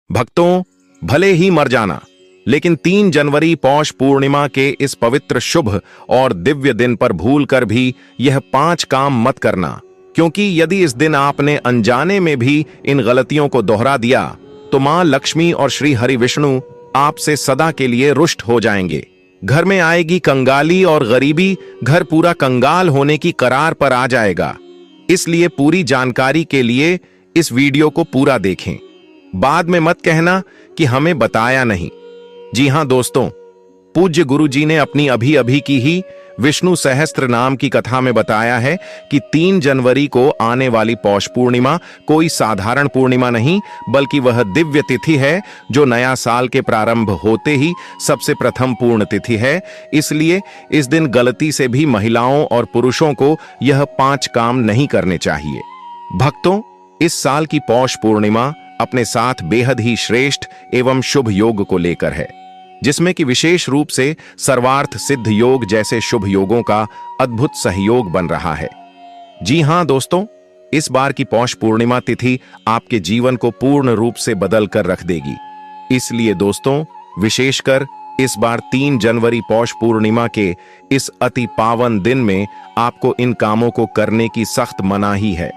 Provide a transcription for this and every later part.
भक्तों, भले ही मर जाना, लेकिन 3 जनवरी पौष पूर्णिमा के इस पवित्र शुभ और दिव्य दिन पर भूलकर भी यह 5 काम मत करना, क्योंकि यदि इस दिन आपने अनजाने में भी इन गलतियों को दोहरा दिया तो मां लक्ष्मी और श्री हरि विष्णु आपसे सदा के लिए रुष्ट हो जाएंगे। घर में आएगी कंगाली और गरीबी, घर पूरा कंगाल होने की करार पर आ जाएगा। इसलिए पूरी जानकारी के लिए इस वीडियो को पूरा देखें। बाद में मत कहना कि हमें बताया नहीं। जी हां दोस्तों, पूज्य गुरु जी ने अपनी अभी अभी की ही विष्णु सहस्त्र नाम की कथा में बताया है कि 3 जनवरी को आने वाली पौष पूर्णिमा कोई साधारण पूर्णिमा नहीं, बल्कि वह दिव्य तिथि है जो नया साल के प्रारंभ होते ही सबसे प्रथम पूर्ण तिथि है। इसलिए इस दिन गलती से भी महिलाओं और पुरुषों को यह 5 काम नहीं करने चाहिए। भक्तों, इस साल की पौष पूर्णिमा अपने साथ बेहद ही श्रेष्ठ एवं शुभ योग को लेकर है, जिसमें कि विशेष रूप से सर्वार्थ सिद्ध योग जैसे शुभ योगों का अद्भुत सहयोग बन रहा है। जी हां दोस्तों, इस बार की पौष पूर्णिमा तिथि आपके जीवन को पूर्ण रूप से बदल कर रख देगी। इसलिए दोस्तों, विशेषकर इस बार 3 जनवरी पौष पूर्णिमा के इस अति पावन दिन में आपको इन कामों को करने की सख्त मनाही है।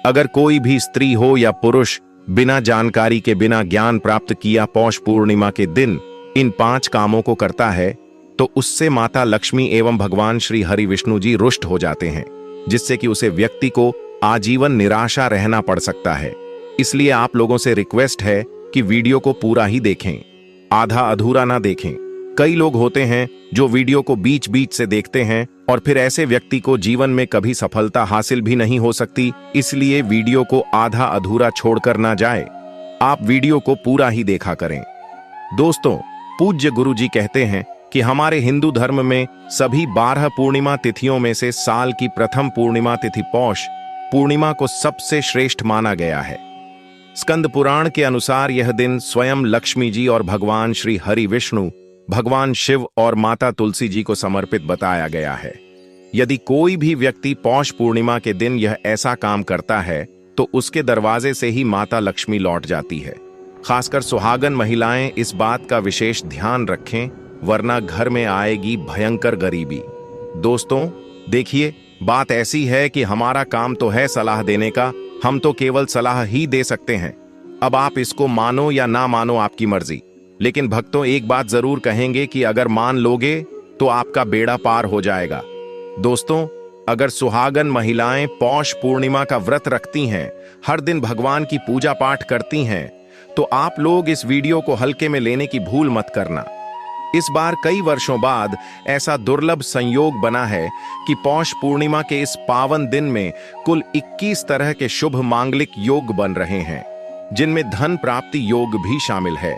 अगर कोई भी स्त्री हो या पुरुष बिना जानकारी के, बिना ज्ञान प्राप्त किया पौष पूर्णिमा के दिन इन 5 कामों को करता है, तो उससे माता लक्ष्मी एवं भगवान श्री हरि विष्णु जी रुष्ट हो जाते हैं, जिससे कि उसे व्यक्ति को आजीवन निराशा रहना पड़ सकता है। इसलिए आप लोगों से रिक्वेस्ट है कि वीडियो को पूरा ही देखें, आधा अधूरा ना देखें। कई लोग होते हैं जो वीडियो को बीच बीच से देखते हैं और फिर ऐसे व्यक्ति को जीवन में कभी सफलता हासिल भी नहीं हो सकती। इसलिए वीडियो को आधा अधूरा छोड़कर ना जाए, आप वीडियो को पूरा ही देखा करें। दोस्तों, पूज्य गुरु जी कहते हैं कि हमारे हिंदू धर्म में सभी 12 पूर्णिमा तिथियों में से साल की प्रथम पूर्णिमा तिथि पौष पूर्णिमा को सबसे श्रेष्ठ माना गया है। स्कंद पुराण के अनुसार यह दिन स्वयं लक्ष्मी जी और भगवान श्री हरि विष्णु, भगवान शिव और माता तुलसी जी को समर्पित बताया गया है। यदि कोई भी व्यक्ति पौष पूर्णिमा के दिन यह ऐसा काम करता है तो उसके दरवाजे से ही माता लक्ष्मी लौट जाती है। खासकर सुहागन महिलाएं इस बात का विशेष ध्यान रखें, वरना घर में आएगी भयंकर गरीबी। दोस्तों देखिए, बात ऐसी है कि हमारा काम तो है सलाह देने का, हम तो केवल सलाह ही दे सकते हैं। अब आप इसको मानो या ना मानो, आपकी मर्जी। लेकिन भक्तों, एक बात जरूर कहेंगे कि अगर मान लोगे तो आपका बेड़ा पार हो जाएगा। दोस्तों, अगर सुहागन महिलाएं पौष पूर्णिमा का व्रत रखती हैं, हर दिन भगवान की पूजा पाठ करती हैं, तो आप लोग इस वीडियो को हल्के में लेने की भूल मत करना। इस बार कई वर्षों बाद ऐसा दुर्लभ संयोग बना है कि पौष पूर्णिमा के इस पावन दिन में कुल 21 तरह के शुभ मांगलिक योग बन रहे हैं, जिनमें धन प्राप्ति योग भी शामिल है।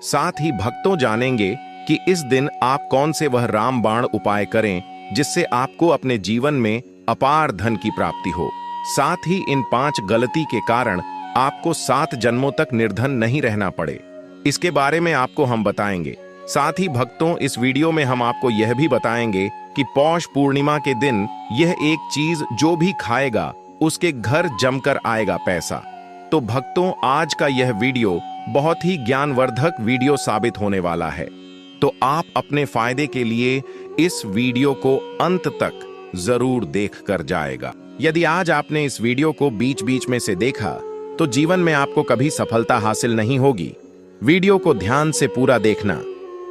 साथ ही भक्तों जानेंगे कि इस दिन आप कौन से वह रामबाण उपाय करें जिससे आपको अपने जीवन में अपार धन की प्राप्ति हो। साथ ही इन 5 गलती के कारण आपको 7 जन्मों तक निर्धन नहीं रहना पड़े, इसके बारे में आपको हम बताएंगे। साथ ही भक्तों, इस वीडियो में हम आपको यह भी बताएंगे कि पौष पूर्णिमा के दिन यह एक चीज जो भी खाएगा उसके घर जमकर आएगा पैसा। तो भक्तों, आज का यह वीडियो बहुत ही ज्ञानवर्धक वीडियो साबित होने वाला है, तो आप अपने फायदे के लिए इस वीडियो को अंत तक जरूर देख कर जाएगा। यदि आज आपने इस वीडियो को बीच बीच में से देखा तो जीवन में आपको कभी सफलता हासिल नहीं होगी। वीडियो को ध्यान से पूरा देखना।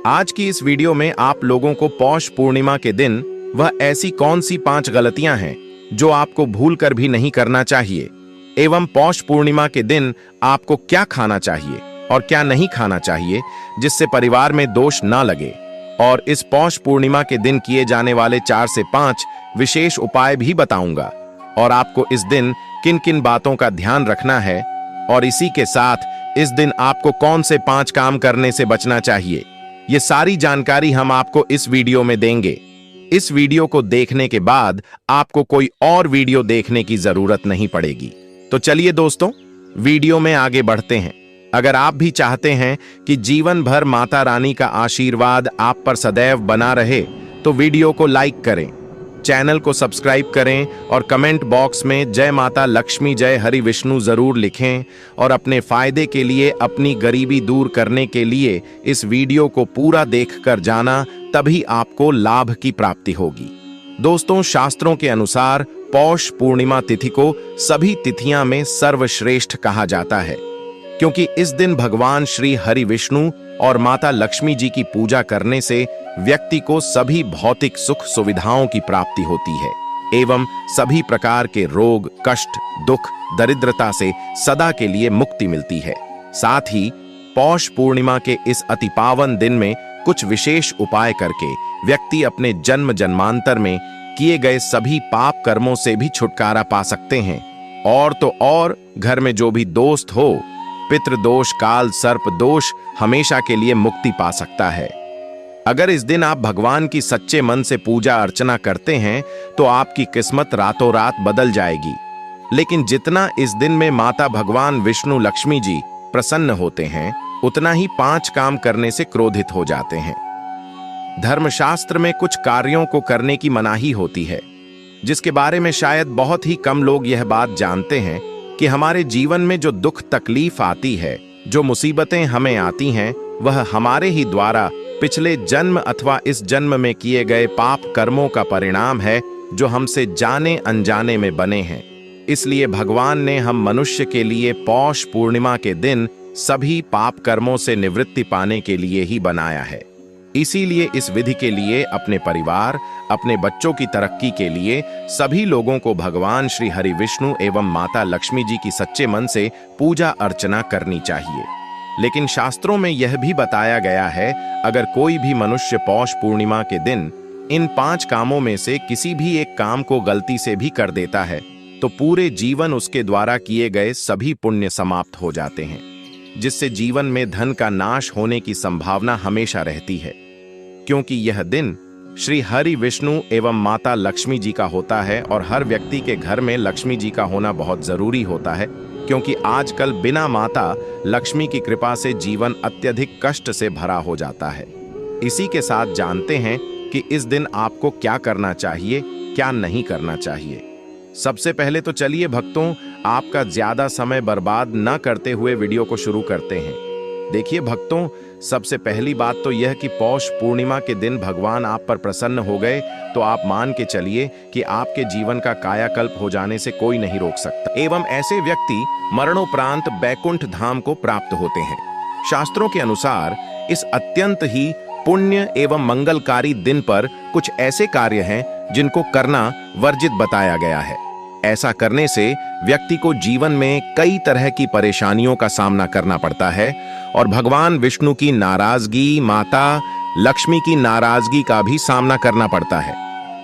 आज की इस वीडियो में आप लोगों को पौष पूर्णिमा के दिन वह ऐसी कौन सी 5 गलतियां हैं जो आपको भूल कर भी नहीं करना चाहिए, एवं पौष पूर्णिमा के दिन आपको क्या खाना चाहिए और क्या नहीं खाना चाहिए जिससे परिवार में दोष ना लगे। और इस पौष पूर्णिमा के दिन किए जाने वाले 4 से 5 विशेष उपाय भी बताऊंगा, और आपको इस दिन किन किन बातों का ध्यान रखना है, और इसी के साथ इस दिन आपको कौन से 5 काम करने से बचना चाहिए। ये सारी जानकारी हम आपको इस वीडियो में देंगे। इस वीडियो को देखने के बाद आपको कोई और वीडियो देखने की जरूरत नहीं पड़ेगी। तो चलिए दोस्तों, वीडियो में आगे बढ़ते हैं। अगर आप भी चाहते हैं कि जीवन भर माता रानी का आशीर्वाद आप पर सदैव बना रहे, तो वीडियो को लाइक करें, चैनल को सब्सक्राइब करें और कमेंट बॉक्स में जय माता लक्ष्मी जय हरि विष्णु जरूर लिखें और अपने फायदे के लिए, अपनी गरीबी दूर करने के लिए इस वीडियो को पूरा देखकर जाना, तभी आपको लाभ की प्राप्ति होगी। दोस्तों, शास्त्रों के अनुसार पौष पूर्णिमा तिथि को सभी तिथियां में सर्वश्रेष्ठ कहा जाता है, क्योंकि इस दिन भगवान श्री हरि विष्णु और माता लक्ष्मी जी की पूजा करने से व्यक्ति को सभी भौतिक सुख सुविधाओं की प्राप्ति होती है एवं सभी प्रकार के रोग, कष्ट, दुख, दरिद्रता से सदा के लिए मुक्ति मिलती है। साथ ही पौष पूर्णिमा के इस अति पावन दिन में कुछ विशेष उपाय करके व्यक्ति अपने जन्म जन्मांतर में किए गए सभी पाप कर्मों से भी छुटकारा पा सकते हैं। और तो और घर में जो भी दोस्त हो, पितृदोष, काल सर्प दोष हमेशा के लिए मुक्ति पा सकता है। अगर इस दिन आप भगवान की सच्चे मन से पूजा अर्चना करते हैं तो आपकी किस्मत रातों रात बदल जाएगी। लेकिन जितना इस दिन में माता भगवान विष्णु लक्ष्मी जी प्रसन्न होते हैं, उतना ही 5 काम करने से क्रोधित हो जाते हैं। धर्मशास्त्र में कुछ कार्यों को करने की मनाही होती है, जिसके बारे में शायद बहुत ही कम लोग यह बात जानते हैं कि हमारे जीवन में जो दुख तकलीफ आती है, जो मुसीबतें हमें आती हैं, वह हमारे ही द्वारा पिछले जन्म अथवा इस जन्म में किए गए पाप कर्मों का परिणाम है, जो हमसे जाने अनजाने में बने हैं। इसलिए भगवान ने हम मनुष्य के लिए पौष पूर्णिमा के दिन सभी पाप कर्मों से निवृत्ति पाने के लिए ही बनाया है। इसीलिए इस विधि के लिए अपने परिवार, अपने बच्चों की तरक्की के लिए सभी लोगों को भगवान श्री हरि विष्णु एवं माता लक्ष्मी जी की सच्चे मन से पूजा अर्चना करनी चाहिए। लेकिन शास्त्रों में यह भी बताया गया है, अगर कोई भी मनुष्य पौष पूर्णिमा के दिन इन 5 कामों में से किसी भी एक काम को गलती से भी कर देता है, तो पूरे जीवन उसके द्वारा किए गए सभी पुण्य समाप्त हो जाते हैं, जिससे जीवन में धन का नाश होने की संभावना हमेशा रहती है। क्योंकि यह दिन श्री हरि विष्णु एवं माता लक्ष्मी जी का होता है और हर व्यक्ति के घर में लक्ष्मी जी का होना बहुत जरूरी होता है, क्योंकि आजकल बिना माता लक्ष्मी की कृपा से जीवन अत्यधिक कष्ट से भरा हो जाता है। इसी के साथ जानते हैं कि इस दिन आपको क्या करना चाहिए, क्या नहीं करना चाहिए। सबसे पहले तो चलिए भक्तों, आपका ज्यादा समय बर्बाद न करते हुए वीडियो को शुरू करते हैं। देखिए भक्तों, सबसे पहली बात तो यह कि पौष पूर्णिमा के दिन भगवान आप पर प्रसन्न हो गए तो आप मान के चलिए कि आपके जीवन का कायाकल्प हो जाने से कोई नहीं रोक सकता एवं ऐसे व्यक्ति मरणोपरांत बैकुंठ धाम को प्राप्त होते हैं। शास्त्रों के अनुसार इस अत्यंत ही पुण्य एवं मंगलकारी दिन पर कुछ ऐसे कार्य हैं जिनको करना वर्जित बताया गया है। ऐसा करने से व्यक्ति को जीवन में कई तरह की परेशानियों का सामना करना पड़ता है और भगवान विष्णु की नाराजगी, माता लक्ष्मी की नाराजगी का भी सामना करना पड़ता है।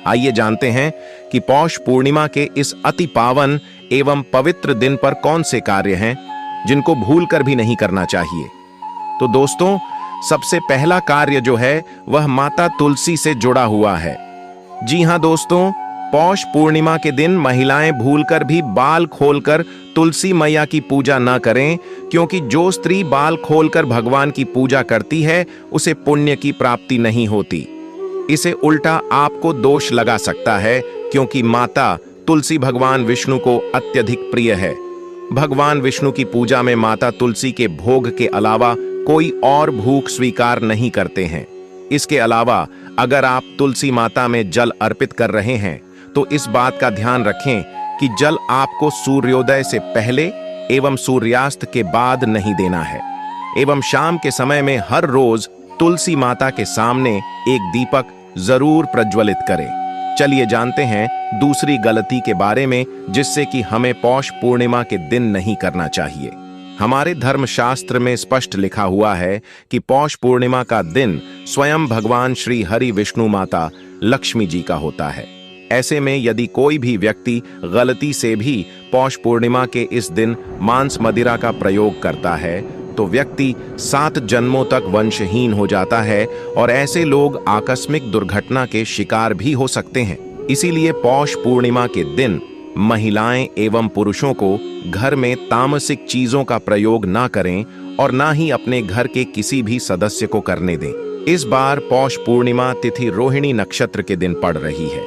आइए जानते हैं कि पौष पूर्णिमा के इस अति पावन एवं पवित्र दिन पर कौन से कार्य हैं जिनको भूलकर भी नहीं करना चाहिए। तो दोस्तों, सबसे पहला कार्य जो है वह माता तुलसी से जुड़ा हुआ है। जी हां दोस्तों, पौष पूर्णिमा के दिन महिलाएं भूलकर भी बाल खोलकर तुलसी मैया की पूजा न करें, क्योंकि जो स्त्री बाल खोलकर भगवान की पूजा करती है उसे पुण्य की प्राप्ति नहीं होती। इसे उल्टा आपको दोष लगा सकता है, क्योंकि माता तुलसी भगवान विष्णु को अत्यधिक प्रिय है। भगवान विष्णु की पूजा में माता तुलसी के भोग के अलावा कोई और भूख स्वीकार नहीं करते हैं। इसके अलावा अगर आप तुलसी माता में जल अर्पित कर रहे हैं तो इस बात का ध्यान रखें कि जल आपको सूर्योदय से पहले एवं सूर्यास्त के बाद नहीं देना है एवं शाम के समय में हर रोज तुलसी माता के सामने एक दीपक जरूर प्रज्वलित करें। चलिए जानते हैं दूसरी गलती के बारे में, जिससे कि हमें पौष पूर्णिमा के दिन नहीं करना चाहिए। हमारे धर्मशास्त्र में स्पष्ट लिखा हुआ है कि पौष पूर्णिमा का दिन स्वयं भगवान श्री हरि विष्णु माता लक्ष्मी जी का होता है। ऐसे में यदि कोई भी व्यक्ति गलती से भी पौष पूर्णिमा के इस दिन मांस मदिरा का प्रयोग करता है तो व्यक्ति 7 जन्मों तक वंशहीन हो जाता है और ऐसे लोग आकस्मिक दुर्घटना के शिकार भी हो सकते हैं। इसीलिए पौष पूर्णिमा के दिन महिलाएं एवं पुरुषों को घर में तामसिक चीजों का प्रयोग ना करें और ना ही अपने घर के किसी भी सदस्य को करने दें। इस बार पौष पूर्णिमा तिथि रोहिणी नक्षत्र के दिन पड़ रही है,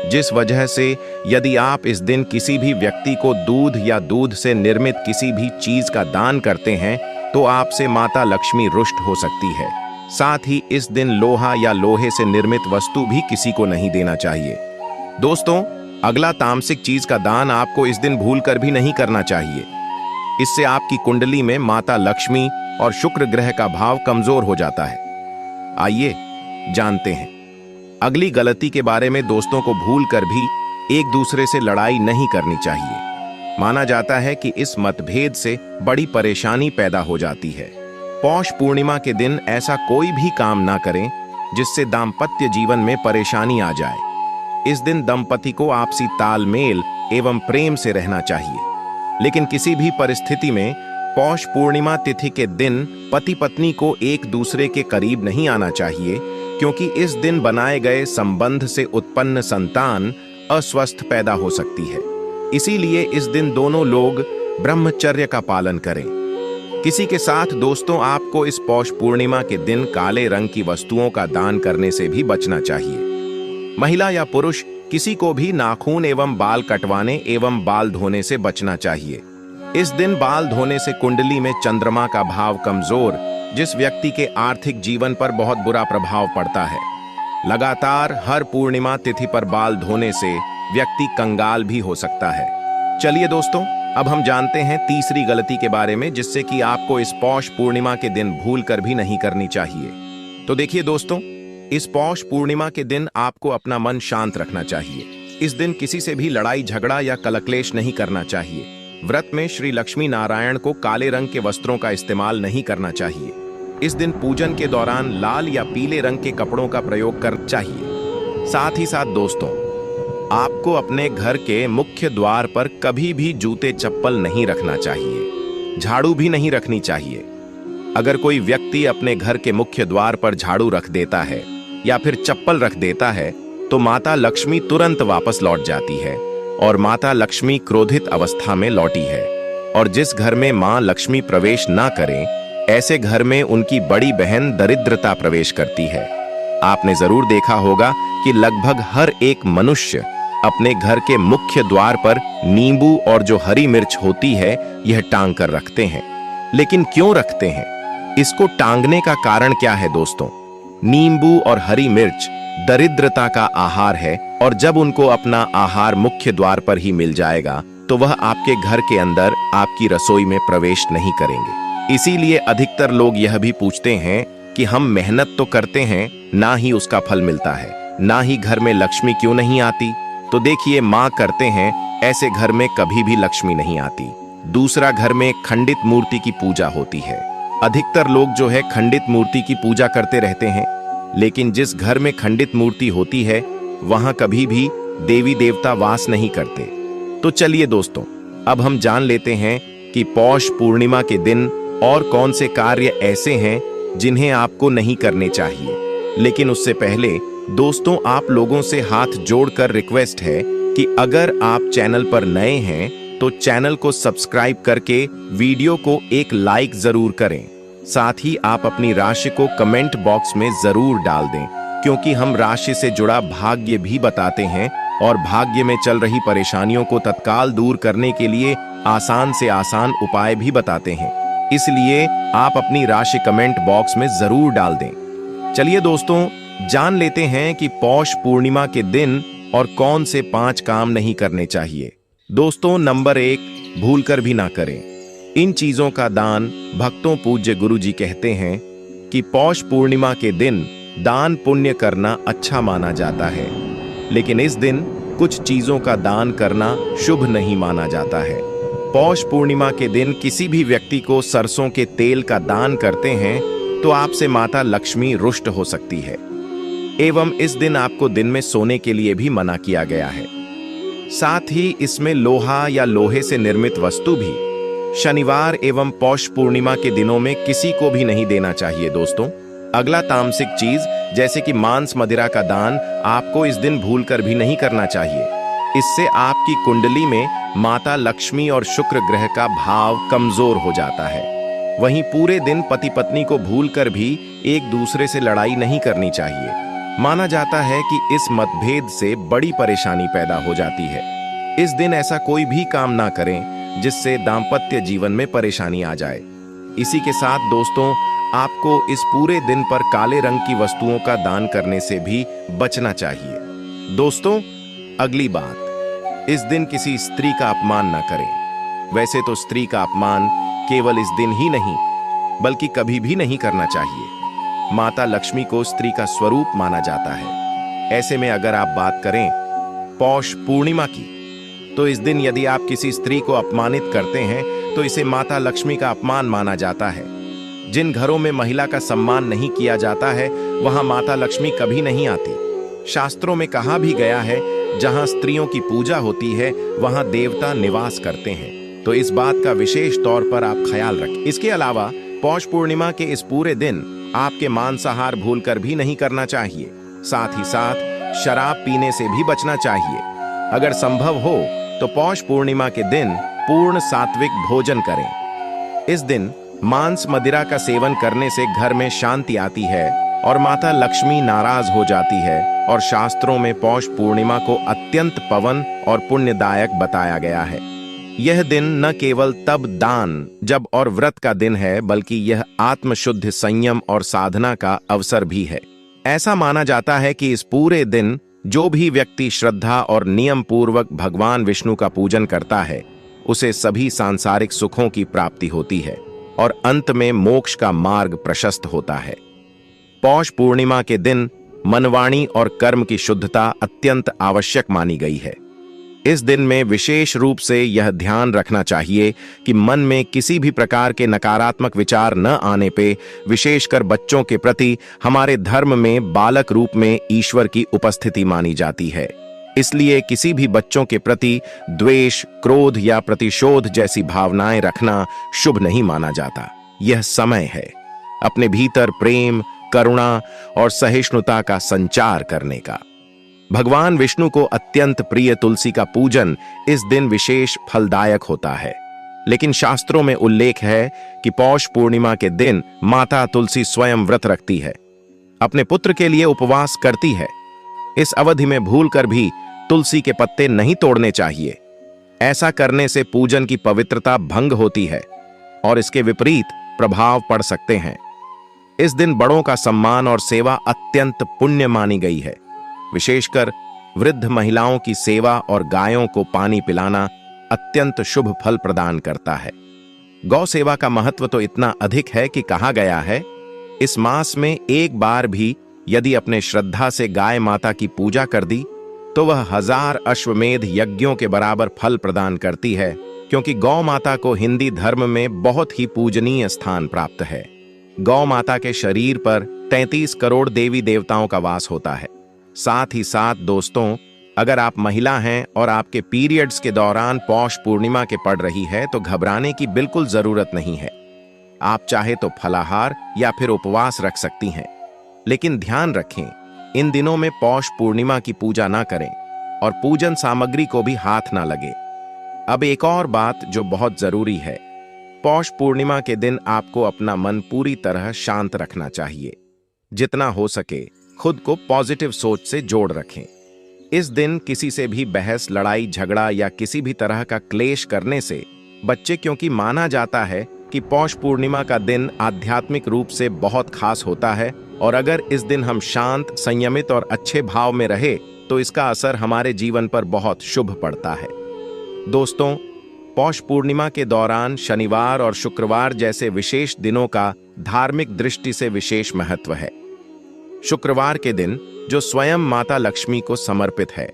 जिस वजह से यदि आप इस दिन किसी भी व्यक्ति को दूध या दूध से निर्मित किसी भी चीज का दान करते हैं तो आपसे माता लक्ष्मी रुष्ट हो सकती है। साथ ही इस दिन लोहा या लोहे से निर्मित वस्तु भी किसी को नहीं देना चाहिए। दोस्तों, अगला तामसिक चीज का दान आपको इस दिन भूलकर भी नहीं करना चाहिए। इससे आपकी कुंडली में माता लक्ष्मी और शुक्र ग्रह का भाव कमजोर हो जाता है। आइए जानते हैं अगली गलती के बारे में। दोस्तों को भूलकर भी एक दूसरे से लड़ाई नहीं करनी चाहिए। माना जाता है कि इस मतभेद से बड़ी परेशानी पैदा हो जाती है। पौष पूर्णिमा के दिन ऐसा कोई भी काम ना करें जिससे दाम्पत्य जीवन में परेशानी आ जाए। इस दिन दंपति को आपसी तालमेल एवं प्रेम से रहना चाहिए। लेकिन किसी भी परिस्थिति में पौष पूर्णिमा तिथि के दिन पति पत्नी को एक दूसरे के करीब नहीं आना चाहिए, क्योंकि इस दिन बनाए गए संबंध से उत्पन्न संतान अस्वस्थ पैदा हो सकती है। इसीलिए इस दिन दोनों लोग ब्रह्मचर्य का पालन करें। किसी के साथ दोस्तों आपको इस पौष पूर्णिमा के दिन काले रंग की वस्तुओं का दान करने से भी बचना चाहिए। महिला या पुरुष किसी को भी नाखून एवं बाल कटवाने एवं बाल धोने से बचना चाहिए। इस दिन बाल धोने से कुंडली में चंद्रमा का भाव कमजोर, जिस व्यक्ति के आर्थिक जीवन पर बहुत बुरा प्रभाव पड़ता है। लगातार हर पूर्णिमा तिथि पर बाल धोने से व्यक्ति कंगाल भी हो सकता है। चलिए दोस्तों, अब हम जानते हैं तीसरी गलती के बारे में, जिससे कि आपको इस पौष पूर्णिमा के दिन भूलकर भी नहीं करनी चाहिए। तो देखिए दोस्तों, इस पौष पूर्णिमा के दिन आपको अपना मन शांत रखना चाहिए। इस दिन किसी से भी लड़ाई झगड़ा या कलक्लेश नहीं करना चाहिए। व्रत में श्री लक्ष्मी नारायण को काले रंग के वस्त्रों का इस्तेमाल नहीं करना चाहिए। इस दिन पूजन के दौरान लाल या पीले रंग के कपड़ों का प्रयोग करना चाहिए। साथ ही साथ दोस्तों, आपको अपने घर के मुख्य द्वार पर कभी भी जूते चप्पल नहीं रखना चाहिए। झाड़ू भी नहीं रखनी चाहिए। अगर कोई व्यक्ति अपने घर के मुख्य द्वार पर झाड़ू रख देता है या फिर चप्पल रख देता है तो माता लक्ष्मी तुरंत वापस लौट जाती है और माता लक्ष्मी क्रोधित अवस्था में लौटी है। और जिस घर में मां लक्ष्मी प्रवेश ना करें, ऐसे घर में उनकी बड़ी बहन दरिद्रता प्रवेश करती है। आपने जरूर देखा होगा कि लगभग हर एक मनुष्य अपने घर के मुख्य द्वार पर नींबू और जो हरी मिर्च होती है यह टांग कर रखते हैं। लेकिन क्यों रखते हैं? इसको टांगने का कारण क्या है दोस्तों? नींबू और हरी मिर्च दरिद्रता का आहार है, और जब उनको अपना आहार मुख्य द्वार पर ही मिल जाएगा तो वह आपके घर के अंदर आपकी रसोई में प्रवेश नहीं करेंगे। इसीलिए अधिकतर लोग यह भी पूछते हैं कि हम मेहनत तो करते हैं, ना ही उसका फल मिलता है, ना ही घर में लक्ष्मी क्यों नहीं आती? तो देखिए, मां करते हैं, ऐसे घर में कभी भी लक्ष्मी नहीं आती। दूसरा, घर में खंडित मूर्ति की पूजा होती है। अधिकतर लोग जो है खंडित मूर्ति की पूजा करते रहते हैं, लेकिन जिस घर में खंडित मूर्ति होती है वहां कभी भी देवी देवता वास नहीं करते। तो चलिए दोस्तों, अब हम जान लेते हैं कि पौष पूर्णिमा के दिन और कौन से कार्य ऐसे हैं जिन्हें आपको नहीं करने चाहिए। लेकिन उससे पहले दोस्तों, आप लोगों से हाथ जोड़कर रिक्वेस्ट है कि अगर आप चैनल पर नए हैं तो चैनल को सब्सक्राइब करके वीडियो को एक लाइक जरूर करें। साथ ही आप अपनी राशि को कमेंट बॉक्स में जरूर डाल दें, क्योंकि हम राशि से जुड़ा भाग्य भी बताते हैं और भाग्य में चल रही परेशानियों को तत्काल दूर करने के लिए आसान से आसान उपाय भी बताते हैं। इसलिए आप अपनी राशि कमेंट बॉक्स में जरूर डाल दें। चलिए दोस्तों, जान लेते हैं कि पौष पूर्णिमा के दिन और कौन से 5 काम नहीं करने चाहिए। दोस्तों, नंबर 1, भूलकर भी ना करें। इन चीजों का दान भक्तों पूज्य गुरु जी कहते हैं कि पौष पूर्णिमा के दिन दान पुण्य करना अच्छा माना जाता है, लेकिन इस दिन कुछ चीजों का दान करना शुभ नहीं माना जाता है। पौष पूर्णिमा के दिन किसी भी व्यक्ति को सरसों के तेल का दान करते हैं तो आपसे माता लक्ष्मी रुष्ट हो सकती है, एवं इस दिन आपको दिन में सोने के लिए भी मना किया गया है। साथ ही इसमें लोहा या लोहे से निर्मित वस्तु भी शनिवार एवं पौष पूर्णिमा के दिनों में किसी को भी नहीं देना चाहिए। दोस्तों, अगला तामसिक चीज जैसे कि मांस मदिरा का दान आपको इस दिन भूलकर भी नहीं करना चाहिए। इससे आपकी कुंडली में माता लक्ष्मी और शुक्र ग्रह का भाव कमजोर हो जाता है। वहीं पूरे दिन पति पत्नी को भूलकर भी एक दूसरे से लड़ाई नहीं करनी चाहिए। माना जाता है कि इस मतभेद से बड़ी परेशानी पैदा हो जाती है। इस दिन ऐसा कोई भी काम ना करें जिससे दाम्पत्य जीवन में परेशानी आ जाए। इसी के साथ दोस्तों, आपको इस पूरे दिन पर काले रंग की वस्तुओं का दान करने से भी बचना चाहिए। दोस्तों, अगली बात, इस दिन किसी स्त्री का अपमान न करें। वैसे तो स्त्री का अपमान केवल इस दिन ही नहीं बल्कि कभी भी नहीं करना चाहिए। माता लक्ष्मी को स्त्री का स्वरूप माना जाता है। ऐसे में अगर आप बात करें पौष पूर्णिमा की, तो इस दिन यदि आप किसी स्त्री को अपमानित करते हैं तो इसे माता लक्ष्मी का अपमान माना जाता है। जिन घरों में महिला का सम्मान नहीं किया जाता है वहां माता लक्ष्मी कभी नहीं आती। शास्त्रों में कहा भी गया है, जहां स्त्रियों की पूजा होती है वहां देवता निवास करते हैं। तो इस बात का विशेष तौर पर आप ख्याल रखें। इसके अलावा पौष पूर्णिमा के इस पूरे दिन आपके मांसाहार भूलकर भी नहीं करना चाहिए। साथ ही साथ शराब पीने से भी बचना चाहिए। अगर संभव हो तो पौष पूर्णिमा के दिन पूर्ण सात्विक भोजन करें। इस दिन मांस मदिरा का सेवन करने से घर में शांति आती है और माता लक्ष्मी नाराज हो जाती है। और शास्त्रों में पौष पूर्णिमा को अत्यंत पवन और पुण्यदायक बताया गया है। यह दिन न केवल तब दान जब और व्रत का दिन है, बल्कि यह आत्मशुद्ध संयम और साधना का अवसर भी है। ऐसा माना जाता है कि इस पूरे दिन जो भी व्यक्ति श्रद्धा और नियम पूर्वक भगवान विष्णु का पूजन करता है उसे सभी सांसारिक सुखों की प्राप्ति होती है और अंत में मोक्ष का मार्ग प्रशस्त होता है। पौष पूर्णिमा के दिन मनवाणी और कर्म की शुद्धता अत्यंत आवश्यक मानी गई है। इस दिन में विशेष रूप से यह ध्यान रखना चाहिए कि मन में किसी भी प्रकार के नकारात्मक विचार न आने पे, विशेषकर बच्चों के प्रति हमारे धर्म में बालक रूप में ईश्वर की उपस्थिति मानी जाती है। इसलिए किसी भी बच्चों के प्रति द्वेष, क्रोध या प्रतिशोध जैसी भावनाएं रखना शुभ नहीं माना जाता। यह समय है अपने भीतर प्रेम, करुणा और सहिष्णुता का संचार करने का। भगवान विष्णु को अत्यंत प्रिय तुलसी का पूजन इस दिन विशेष फलदायक होता है। लेकिन शास्त्रों में उल्लेख है कि पौष पूर्णिमा के दिन माता तुलसी स्वयं व्रत रखती है, अपने पुत्र के लिए उपवास करती है। इस अवधि में भूलकर भी तुलसी के पत्ते नहीं तोड़ने चाहिए। ऐसा करने से पूजन की पवित्रता भंग होती है और इसके विपरीत प्रभाव पड़ सकते हैं। इस दिन बड़ों का सम्मान और सेवा अत्यंत पुण्य मानी गई है। विशेषकर वृद्ध महिलाओं की सेवा और गायों को पानी पिलाना अत्यंत शुभ फल प्रदान करता है। गौ सेवा का महत्व तो इतना अधिक है कि कहा गया है, इस मास में एक बार भी यदि अपने श्रद्धा से गाय माता की पूजा कर दी तो वह 1000 अश्वमेध यज्ञों के बराबर फल प्रदान करती है, क्योंकि गौ माता को हिंदी धर्म में बहुत ही पूजनीय स्थान प्राप्त है। गौ माता के शरीर पर 33 करोड़ देवी देवताओं का वास होता है। साथ ही साथ दोस्तों, अगर आप महिला हैं और आपके पीरियड्स के दौरान पौष पूर्णिमा के पड़ रही है तो घबराने की बिल्कुल जरूरत नहीं है। आप चाहे तो फलाहार या फिर उपवास रख सकती हैं। लेकिन ध्यान रखें, इन दिनों में पौष पूर्णिमा की पूजा ना करें और पूजन सामग्री को भी हाथ ना लगे। अब एक और बात जो बहुत जरूरी है, पौष पूर्णिमा के दिन आपको अपना मन पूरी तरह शांत रखना चाहिए। जितना हो सके खुद को पॉजिटिव सोच से जोड़ रखें। इस दिन किसी से भी बहस, लड़ाई झगड़ा या किसी भी तरह का क्लेश करने से बच्चे, क्योंकि माना जाता है कि पौष पूर्णिमा का दिन आध्यात्मिक रूप से बहुत खास होता है और अगर इस दिन हम शांत, संयमित और अच्छे भाव में रहे तो इसका असर हमारे जीवन पर बहुत शुभ पड़ता है। दोस्तों, पौष पूर्णिमा के दौरान शनिवार और शुक्रवार जैसे विशेष दिनों का धार्मिक दृष्टि से विशेष महत्व है। शुक्रवार के दिन जो स्वयं माता लक्ष्मी को समर्पित है,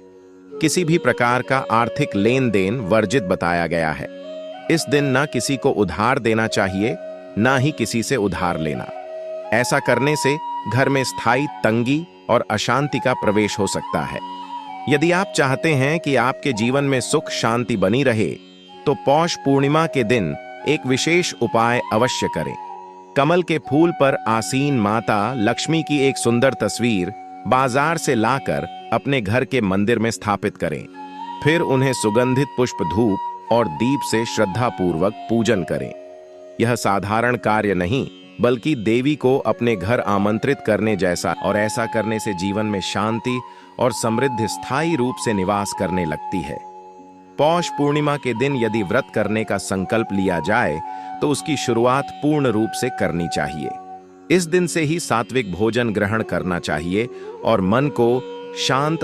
किसी भी प्रकार का आर्थिक लेन देन वर्जित बताया गया है। इस दिन ना किसी को उधार देना चाहिए, ना ही किसी से उधार लेना। ऐसा करने से घर में स्थायी तंगी और अशांति का प्रवेश हो सकता है। यदि आप चाहते हैं कि आपके जीवन में सुख शांति बनी रहे तो पौष पूर्णिमा के दिन एक विशेष उपाय अवश्य करें। कमल के फूल पर आसीन माता लक्ष्मी की एक सुंदर तस्वीर बाजार से लाकर अपने घर के मंदिर में स्थापित करें। फिर उन्हें सुगंधित पुष्प, धूप और दीप से श्रद्धापूर्वक पूजन करें। यह साधारण कार्य नहीं बल्कि देवी को अपने घर आमंत्रित करने जैसा, और ऐसा करने से जीवन में शांति और समृद्धि स्थायी रूप से निवास करने लगती है। पौष पूर्णिमा के दिन यदि व्रत करने का संकल्प लिया जाए तो उसकी शुरुआत पूर्ण रूप से करनी चाहिए। इस दिन से ही सात्विक भोजन ग्रहण करना चाहिए और मन को शांत